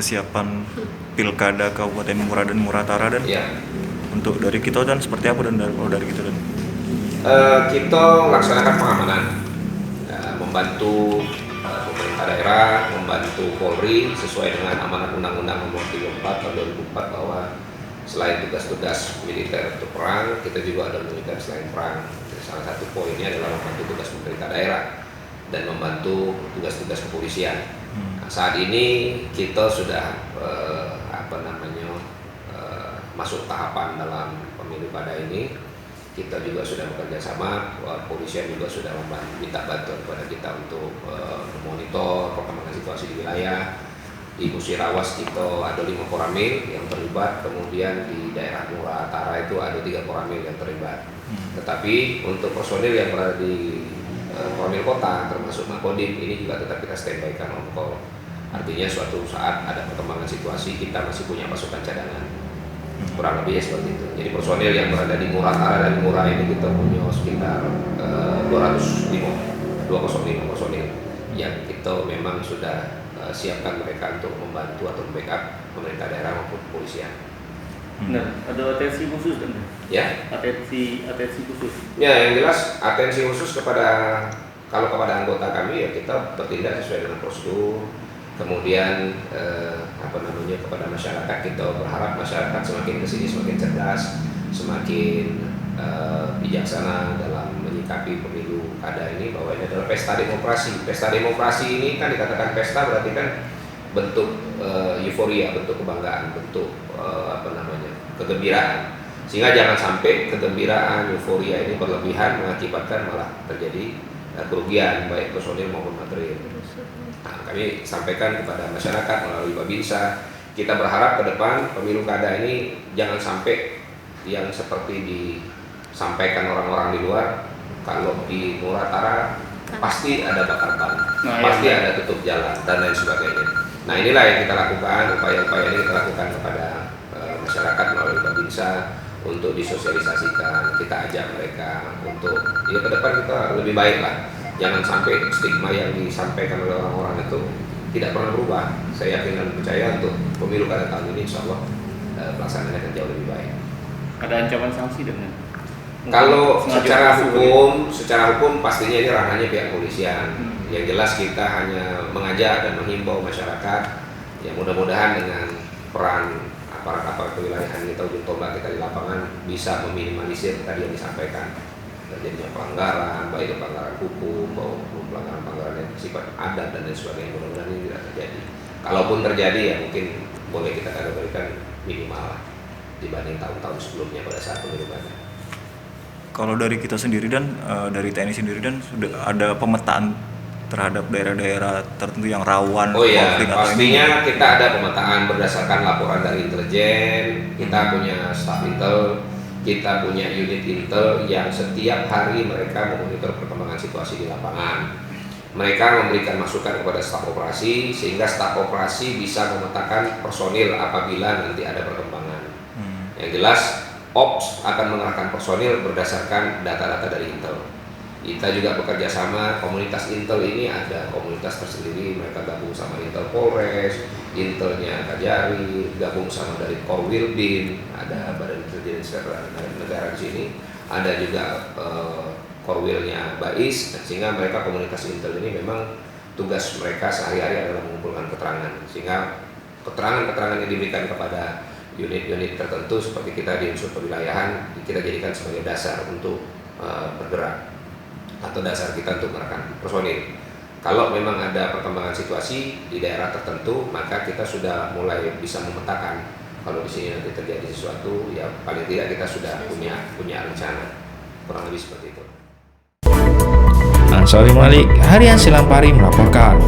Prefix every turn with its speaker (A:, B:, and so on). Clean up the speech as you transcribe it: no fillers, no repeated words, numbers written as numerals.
A: persiapan pilkada Kabupaten Mura dan Muratara dan
B: Ya.
A: untuk dari kita dan seperti apa dan kalau dari kita dan
B: Kita laksanakan pengamanan, membantu pemerintah daerah, membantu Polri sesuai dengan amanat Undang-Undang Nomor 34 Tahun 2004 bahwa selain tugas-tugas militer untuk perang, kita juga ada militer selain perang. Salah satu poinnya adalah membantu tugas pemerintah daerah dan membantu tugas-tugas kepolisian. Nah, saat ini kita sudah masuk tahapan dalam pemilu kada ini. Kita juga sudah bekerja sama, kepolisian juga sudah minta bantuan kepada kita untuk memonitor perkembangan situasi di wilayah. Di Musirawas kita ada 5 koramil yang terlibat, kemudian di daerah Muratara itu ada 3 koramil yang terlibat. Tetapi untuk personil yang berada di koramil kota termasuk Makodim ini juga tetap kita standby-kan on call. Artinya suatu saat ada perkembangan situasi kita masih punya pasukan cadangan. Kurang lebih seperti itu. Jadi personil yang berada di Muratara dan Mura ini kita punya sekitar 205 personil yang kita memang sudah siapkan mereka untuk membantu atau backup pemerintah daerah maupun kepolisian.
C: Nah, ada atensi khusus kan?
B: Ya.
C: Atensi khusus.
B: Ya, yang jelas atensi khusus kepada anggota kami ya kita bertindak sesuai dengan prosedur. Kemudian kepada masyarakat kita berharap masyarakat semakin kesini semakin cerdas, semakin bijaksana dalam menyikapi pemilu kada ini bahwa ini adalah pesta demokrasi. Pesta demokrasi ini kan dikatakan pesta berarti kan bentuk euforia, bentuk kebanggaan, bentuk kegembiraan. Sehingga jangan sampai kegembiraan, euforia ini berlebihan mengakibatkan malah terjadi kerugian baik personil maupun material. Nah, kami sampaikan kepada masyarakat melalui Babinsa, kita berharap ke depan pemilu kada ini jangan sampai yang seperti disampaikan orang-orang di luar. Kalau di Muratara pasti ada bakar ban, pasti ada tutup jalan dan lain sebagainya. Nah, inilah yang kita lakukan, upaya-upaya ini kita lakukan kepada masyarakat melalui Babinsa untuk disosialisasikan, kita ajak mereka untuk ya ke depan kita lebih baik lah. Jangan sampai stigma yang disampaikan oleh orang-orang itu tidak pernah berubah. Saya yakin dan percaya untuk pemilu kada tahun ini insya Allah pelaksanaannya akan jauh lebih baik.
C: Ada ancaman sanksi dengan?
B: Kalau secara hukum pastinya ini ranahnya pihak kepolisian. Yang jelas kita hanya mengajak dan menghimbau masyarakat yang mudah-mudahan dengan peran aparat kewilayahan kita, ujung tombak kita di lapangan bisa meminimalisir tadi yang disampaikan terjadinya pelanggaran, baik itu pelanggaran hukum maupun pelanggaran yang bersifat adat dan lain sebagainya. Mudah-mudahan ini tidak terjadi. Kalaupun terjadi ya mungkin boleh kita kategorikan minimal dibanding tahun-tahun sebelumnya pada saat pemilu kada.
A: kalau dari kita sendiri dan dari TNI sendiri dan sudah ada pemetaan terhadap daerah-daerah tertentu yang rawan
B: konflik atau pastinya ini? Kita ada pemetaan berdasarkan laporan dari intelijen, kita punya staf intel, kita punya unit intel yang setiap hari mereka memonitor perkembangan situasi di lapangan. Mereka memberikan masukan kepada staf operasi sehingga staf operasi bisa memetakan personil apabila nanti ada perkembangan. Yang jelas, Ops akan mengerahkan personil berdasarkan data-data dari intel. Kita juga bekerja sama, komunitas intel ini ada komunitas tersendiri, mereka gabung sama Intel Polres, Intelnya Kajari, gabung sama dari Korwilbin, ada Badan Intelijen Negara di sini, ada juga Korwilnya Bais, sehingga mereka komunitas intel ini memang tugas mereka sehari-hari adalah mengumpulkan keterangan, sehingga keterangan-keterangan yang diberikan kepada unit-unit tertentu seperti kita di unsur kewilayahan kita jadikan sebagai dasar untuk bergerak atau dasar kita untuk mengerahkan personil. Kalau memang ada perkembangan situasi di daerah tertentu, maka kita sudah mulai bisa memetakan kalau di sini nanti terjadi sesuatu, ya paling tidak kita sudah punya rencana. Kurang lebih seperti itu.
D: Ansori Malik, Harian Silampari melaporkan.